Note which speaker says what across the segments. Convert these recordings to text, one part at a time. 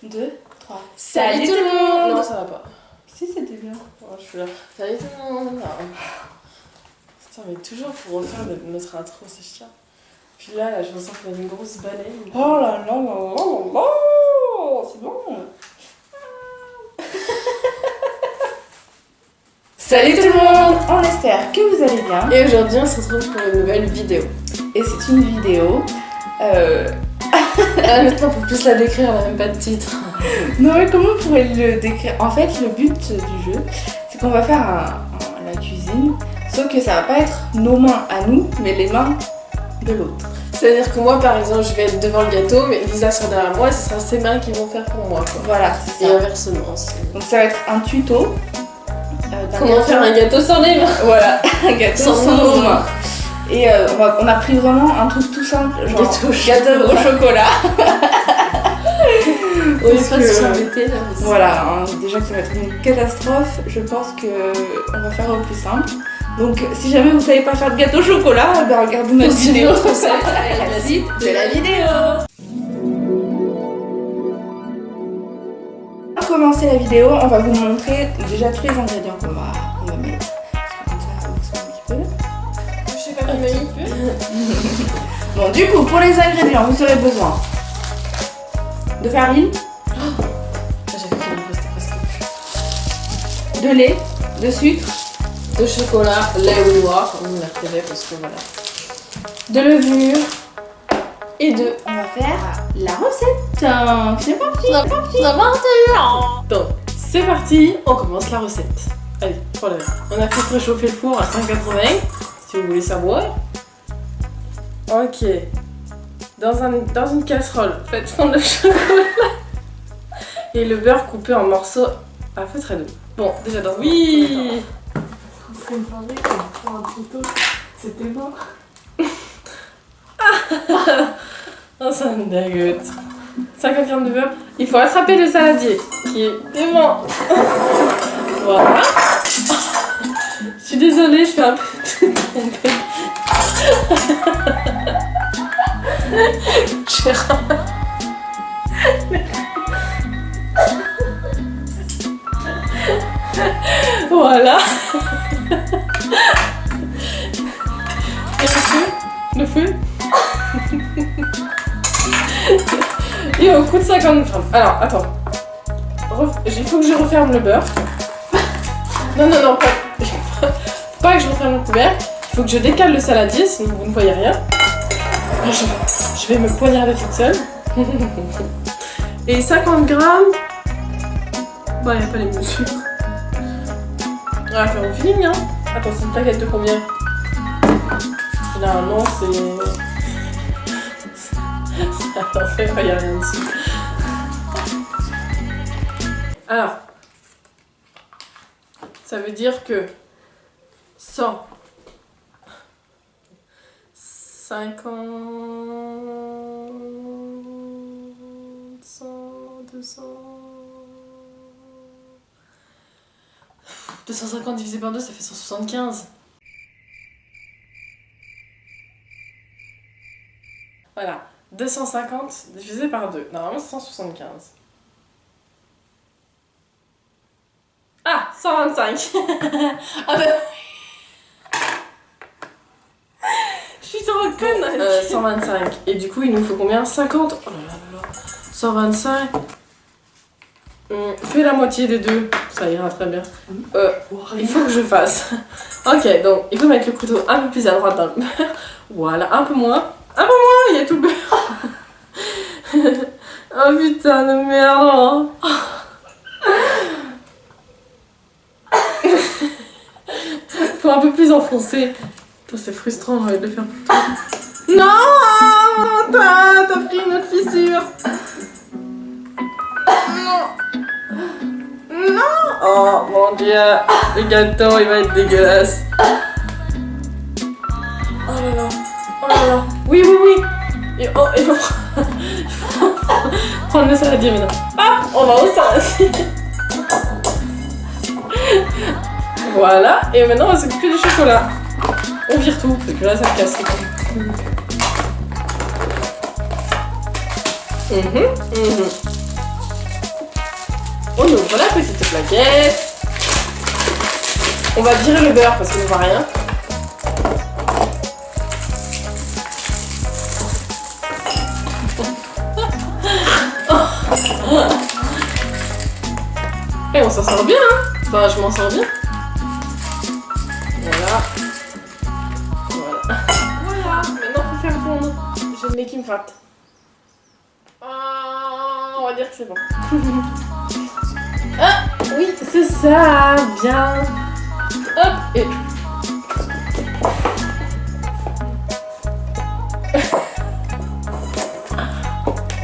Speaker 1: 2, 3.
Speaker 2: Salut tout le monde. Non, ça va pas.
Speaker 1: Si, c'était bien.
Speaker 2: Oh, je suis là. Salut tout le monde. Non. Putain, mais toujours pour refaire notre intro, c'est chiant. Puis là, je me sens comme une grosse baleine.
Speaker 1: Oh là là là là là là. C'est bon. Salut tout le monde. On espère que vous allez bien.
Speaker 2: Et aujourd'hui, on se retrouve pour une nouvelle vidéo.
Speaker 1: Et c'est une vidéo...
Speaker 2: Honnêtement, pour plus la décrire, on n'a même pas de titre.
Speaker 1: Non mais comment on pourrait le décrire? En fait, le but du jeu, c'est qu'on va faire la cuisine, sauf que ça va pas être nos mains à nous, mais les mains de l'autre.
Speaker 2: C'est-à-dire que moi, par exemple, je vais être devant le gâteau, mais Lisa sera derrière moi, et ce sera ses mains qui vont faire pour moi, quoi.
Speaker 1: Voilà, c'est
Speaker 2: Et
Speaker 1: ça.
Speaker 2: inversement.
Speaker 1: Donc ça va être un tuto.
Speaker 2: Comment faire un gâteau sans les mains?
Speaker 1: Voilà, un gâteau
Speaker 2: Sans
Speaker 1: sans
Speaker 2: nos
Speaker 1: nos mains. Et on a pris vraiment un truc tout simple, genre
Speaker 2: Gâteau
Speaker 1: au chocolat.
Speaker 2: Oui,
Speaker 1: Parce
Speaker 2: pas
Speaker 1: que-
Speaker 2: de s'embêter, là.
Speaker 1: Voilà, hein, déjà que ça va être une catastrophe, je pense qu'on va faire au plus simple. Donc si jamais vous savez pas faire de gâteau au chocolat, ben regardez notre vidéo.
Speaker 2: Allez, la suite de la vidéo.
Speaker 1: Pour commencer la vidéo, on va vous montrer déjà tous les ingrédients qu'on va mettre. Parce que comme ça, vous savez un petit peu.
Speaker 2: Je sais pas qui m'a mis.
Speaker 1: Bon, du coup, pour les ingrédients, vous aurez besoin de farine,
Speaker 2: J'avais fait qu'il me restait presque
Speaker 1: de lait, de sucre,
Speaker 2: plus. De chocolat, lait ou noir, on l'a prévu parce que voilà.
Speaker 1: de levure.
Speaker 2: Et de.
Speaker 1: On va faire la recette. C'est parti.
Speaker 2: Donc, c'est parti, on commence la recette. Allez, prends la main. On a fait préchauffer le four à 180 si vous voulez savoir. Ok. Dans une casserole, faites fondre le chocolat et le beurre coupé en morceaux à feu très doux. Bon, déjà dans oui.
Speaker 3: On serait une soirée comme pour un photo, c'était mort.
Speaker 2: Oh, ça me dégoûte. 50 g de beurre. Il faut attraper le saladier qui est devant. Voilà. Je suis désolée, je fais un peu tout tomber. Je Voilà. Et le feu? Le feu? Et au coup de 50 grammes. Alors, attends. Il faut que je referme le beurre. Non, pas que je referme le couvercle. Il faut que je décale le saladier, sinon vous ne voyez rien. Je vais me poignarder toute seule. Et 50 grammes. Bah, il n'y a pas les mesures. On va faire au feeling, hein. Attends, c'est une plaquette de combien? Généralement, c'est. En fait, il n'y a rien dessus. Alors, ça veut dire que 100, 50, 100, 200, 250 divisé par 2, ça fait 175. Voilà. 250 divisé par 2. Normalement, c'est 175. Ah, 125. Ah ben... Je suis trop conne. 125. Et du coup, il nous faut combien? 50. Oh là là là là. 125. Fais la moitié des deux. Ça ira très bien. Il faut que je fasse. Ok, donc il faut mettre le couteau un peu plus à droite dans le beurre. Voilà, un peu moins. Un peu moins, il y a tout le beurre. Oh putain de merde. Faut un peu plus enfoncer. Putain, c'est frustrant, j'ai envie de le faire plus tôt. Non, t'as pris une autre fissure. Non. Non. Oh mon dieu, le gâteau il va être dégueulasse. Oh là là. Oh là là. Oui, oui, oui. Et oh, et oh. Prendre le saladier maintenant. Ah, on va au saladier. Voilà. Et maintenant, on va s'occuper du chocolat. On vire tout, parce que là, ça me casse. On ouvre la petite plaquette. On va virer le beurre parce qu'on ne voit rien. Et on s'en sort bien, hein. Enfin, je m'en sors bien. Voilà. Voilà. Voilà. Maintenant, faut faire fondre. J'ai le nez qui me gratte. On va dire que c'est bon. Ah, oui, c'est ça. Bien. Hop, et...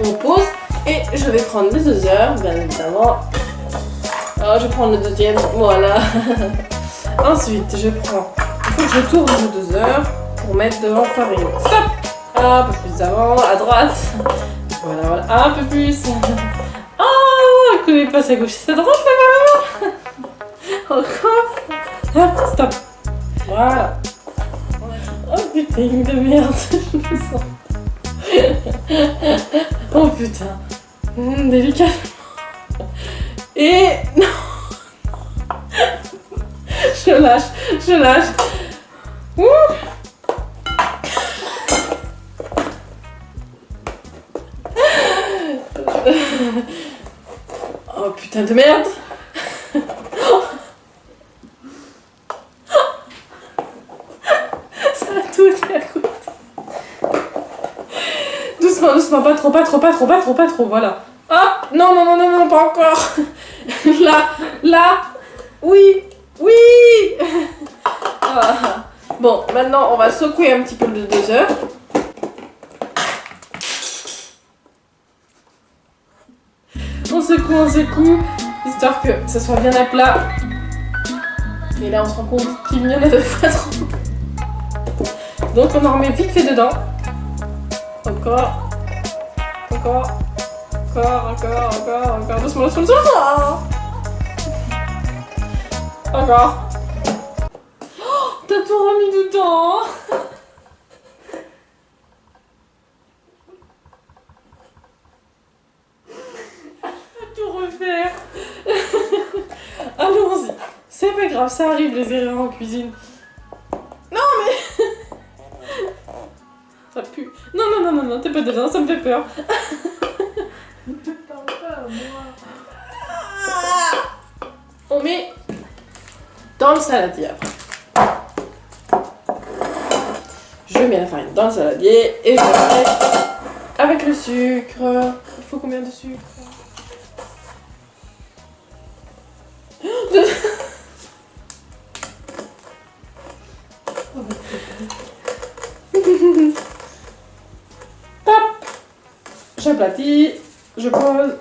Speaker 2: on pose. Et je vais prendre le doseur, bien évidemment. Alors, je vais prendre le deuxième, voilà. Ensuite, je prends... il faut que je tourne le doseur pour mettre devant farine. Stop. Un peu plus avant, à droite. Voilà, voilà. Un peu plus. Oh, elle connaît pas sa gauche et sa droite, là, voilà. Encore. Ah, stop. Voilà. Oh putain de merde, je me sens. Oh putain. Délicat. Et non. Je lâche, je lâche. Ouh. Oh putain de merde. Ça a tout été à côté. Doucement, doucement, pas trop, pas trop, pas trop, pas trop, pas trop, voilà. Hop, non, non, non, non, non, pas encore. Là, là, oui, oui. Ah. Bon, maintenant, on va secouer un petit peu le doseur. On secoue, histoire que ça soit bien à plat. Et là, on se rend compte qu'il y en a deux fois trop. Donc, on en remet vite fait dedans. Encore. Encore. Encore, encore, encore, encore. Doucement, doucement, doucement. Encore. Oh, t'as tout remis dedans. Tout refaire. Allons-y. C'est pas grave, ça arrive les erreurs en cuisine. Non mais... ça pue. Non, non, non, non, non, t'es pas dedans, ça me fait peur. On met dans le saladier après. Je mets la farine dans le saladier et je la mets avec le sucre. Il faut combien de sucre? Top. J'aplatis, je pose.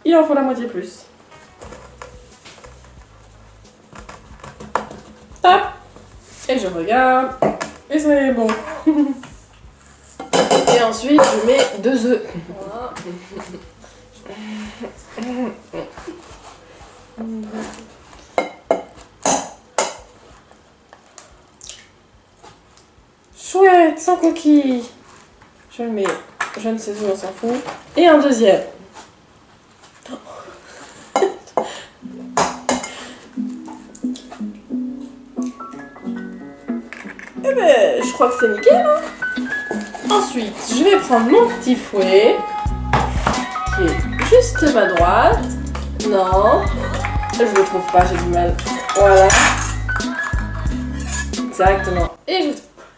Speaker 2: Il en faut la moitié plus. Top. Et je regarde. Et c'est bon. Et ensuite, je mets 2 œufs. Voilà. Chouette, sans coquille. Je le mets, je ne sais où, on s'en fout. Et un deuxième. Eh ben, je crois que c'est nickel. Hein. Ensuite, je vais prendre mon petit fouet, qui est juste à ma droite. Non, je ne le trouve pas, j'ai du mal. Voilà. Exactement. Et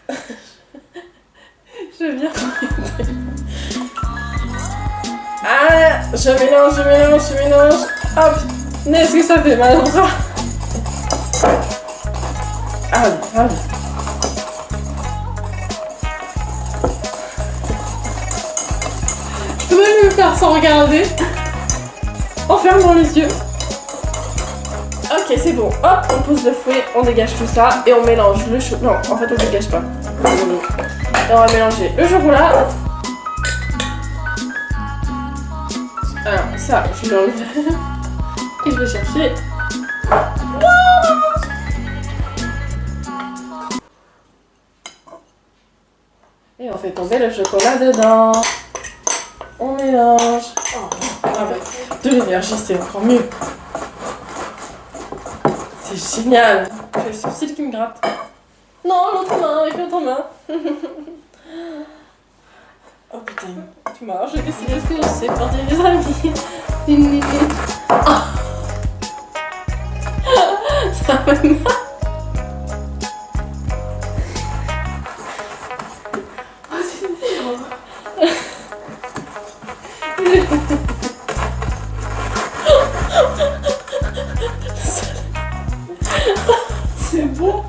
Speaker 2: je... je viens. Ah, je mélange, je mélange, je mélange. Hop. Mais est-ce que ça fait mal au bras? Ah, ah. Je peux même le faire sans regarder. En fermant les yeux. Ok, c'est bon. Hop, on pose le fouet, on dégage tout ça et on mélange le chocolat. Non, en fait, on ne dégage pas. Et on va mélanger le chocolat. Alors, ça, je l'enlève. Et je vais chercher. Et on fait tomber le chocolat dedans. On mélange. Ah ouais. de l'énergie, c'est encore mieux. C'est génial. J'ai le sourcil qui me gratte. Non, l'autre main, avec l'autre main. Oh putain, tu m'as j'ai décidé que c'est parti les amis. Oh. Ça va mal.
Speaker 3: C'est bon.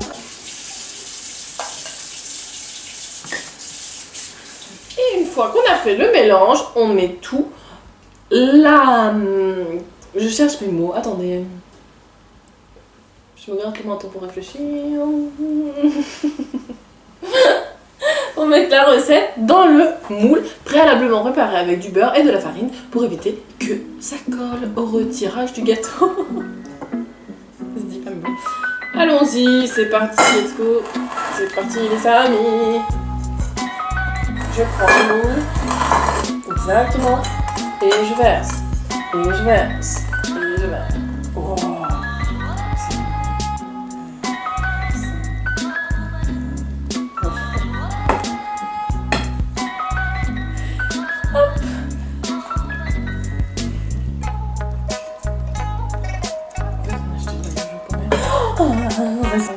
Speaker 2: Et une fois qu'on a fait le mélange, on met tout là. Je cherche mes mots, attendez. Je me gratte le menton pour réfléchir. On met la recette dans le moule préalablement préparé avec du beurre et de la farine pour éviter que ça colle au retirage du gâteau. Ça se dit pas mieux. Allons-y, c'est parti, let's go. C'est parti les amis. Je prends le moule. Exactement. Et je verse. Et je verse. Et je verse. Oh.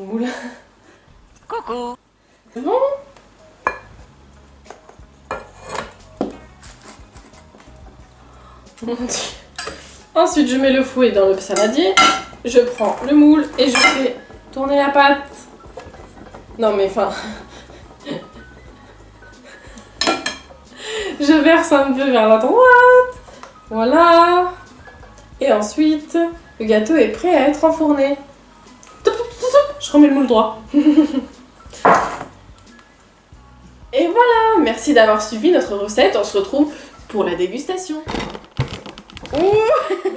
Speaker 2: Moule.
Speaker 4: Coucou.
Speaker 2: C'est bon? Mon Dieu. Ensuite, je mets le fouet dans le saladier. Je prends le moule et je fais tourner la pâte. Non mais enfin... Je verse un peu vers la droite. Voilà. Et ensuite, le gâteau est prêt à être enfourné. Je remets le moule droit. Et voilà, merci d'avoir suivi notre recette. On se retrouve pour la dégustation. Ouh.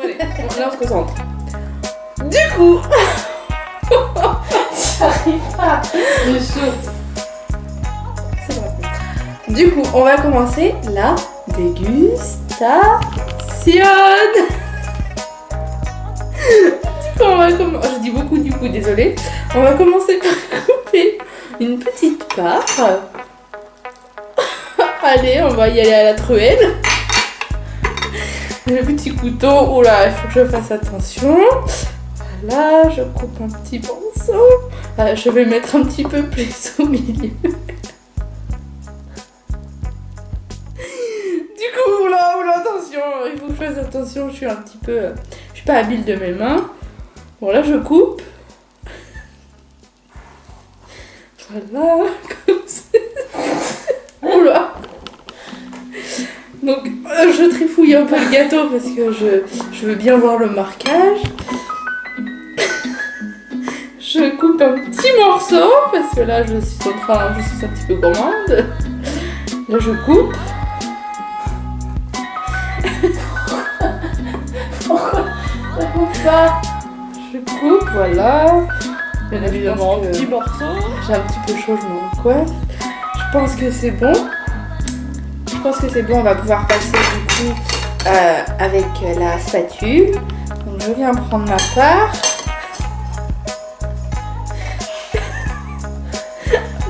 Speaker 2: Allez, là on se concentre. Du coup, j'arrive pas.
Speaker 3: C'est chaud.
Speaker 1: C'est bon. Du coup, on va commencer la dégustation. Je dis beaucoup du coup, désolée. On va commencer par couper une petite part. Allez, on va y aller à la truelle. Le petit couteau, oh là, il faut que je fasse attention. Voilà, je coupe un petit morceau. Je vais mettre un petit peu plus au milieu. Du coup, oula, attention, il faut que je fasse attention, je suis un petit peu... je suis pas habile de mes mains. Bon, là, je coupe. Voilà, comme ça. Oula. Donc, je trifouille un peu le gâteau parce que je veux bien voir le marquage. Je coupe un petit morceau parce que là, je suis un petit peu gourmande. Là, je coupe.
Speaker 2: Pourquoi ça coupe ça?
Speaker 1: Je coupe, voilà. Bien évidemment,
Speaker 2: Un petit morceau.
Speaker 1: j'ai un petit peu chaud, je me recoiffe. Je pense que c'est bon. On va pouvoir passer du coup avec la spatule. Donc je viens prendre ma part.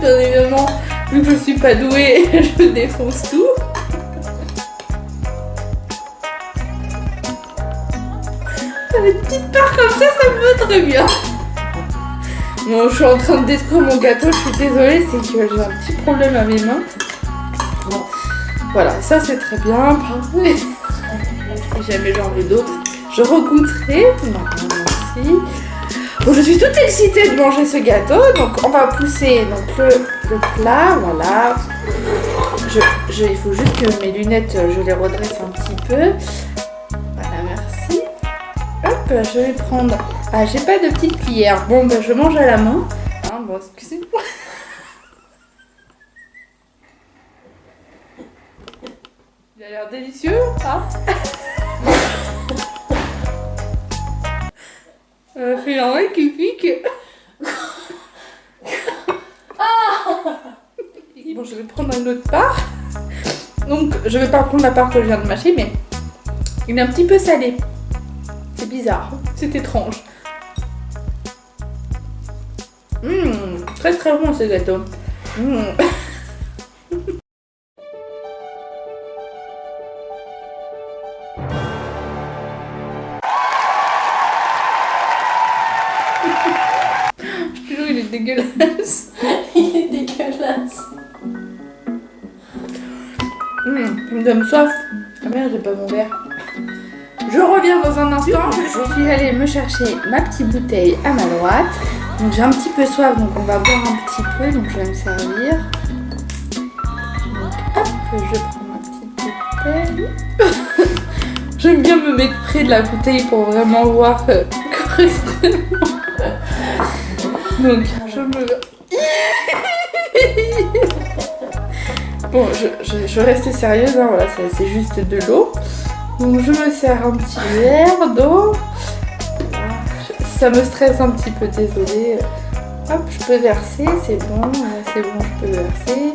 Speaker 1: Bien évidemment, vu que je suis pas douée, je défonce tout. Une petite part comme ça me va très bien. Bon, je suis en train de détruire mon gâteau, je suis désolée, c'est que j'ai un petit problème à mes mains. Bon, voilà, ça c'est très bien, parfait. Si jamais j'en veux d'autres, je regoûterai. Merci. Bon, je suis toute excitée de manger ce gâteau, donc on va pousser donc, le plat, voilà. Il faut juste que mes lunettes, je les redresse un petit peu. Voilà, merci. Hop, je vais prendre... Ah, j'ai pas de petite cuillère. Bon, bah, je mange à la main. Hein, bon, excusez-moi. Il a l'air délicieux, hein. Fait un vrai qui pique. Bon, je vais prendre une autre part. Donc, je vais pas prendre la part que je viens de mâcher, mais Il est un petit peu salé. C'est bizarre, c'est étrange. Très très bon ce gâteau. Je te jure, il est dégueulasse.
Speaker 2: Il est dégueulasse.
Speaker 1: Il me donne soif. Ah merde, j'ai pas mon verre. Je reviens dans un instant. Je suis allée me chercher ma petite bouteille à ma droite. Donc j'ai un petit peu soif, donc on va boire un petit peu. Donc je vais me servir. Donc hop, je prends ma petite bouteille. J'aime bien me mettre près de la bouteille pour vraiment voir correctement. Donc je me... Bon, je reste sérieuse, hein, voilà, c'est juste de l'eau. Donc je me sers un petit verre d'eau. Ça me stresse un petit peu, désolée. Hop, je peux verser, c'est bon, je peux verser.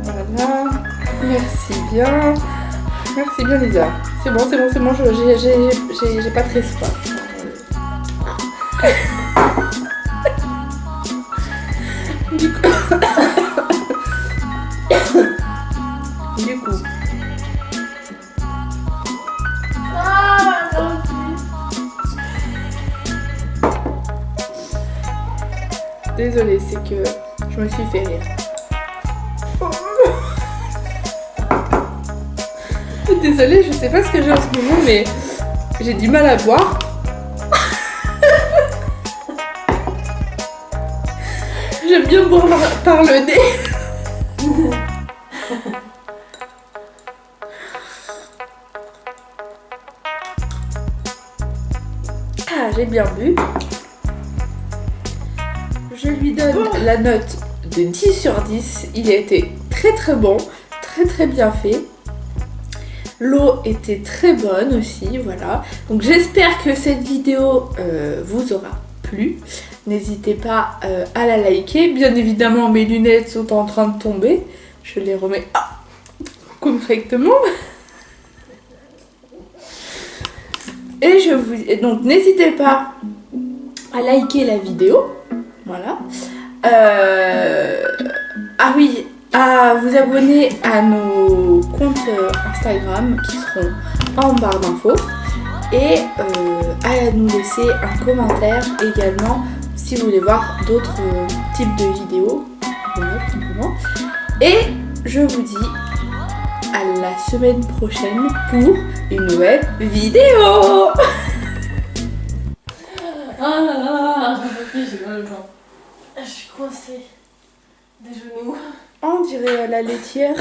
Speaker 1: Voilà, merci bien Lisa. C'est bon, j'ai pas très soif. Du coup... Désolée, c'est que je me suis fait rire. Désolée, je sais pas ce que j'ai en ce moment, mais j'ai du mal à boire. J'aime bien boire par le nez. Ah, j'ai bien bu. Je lui donne la note de 10 sur 10. Il a été très très bon, très très bien fait. L'eau était très bonne aussi, voilà. Donc j'espère que cette vidéo vous aura plu. N'hésitez pas à la liker. Bien évidemment, mes lunettes sont en train de tomber. Je les remets correctement. Et donc n'hésitez pas à liker la vidéo. Voilà. Ah oui, à vous abonner à nos comptes Instagram qui seront en barre d'infos et à nous laisser un commentaire également si vous voulez voir d'autres types de vidéos. Voilà, tout simplement. Et je vous dis à la semaine prochaine pour une nouvelle vidéo.
Speaker 2: Ah là là, j'ai mal au ventre. Je suis coincée des genoux.
Speaker 1: On dirait la laitière.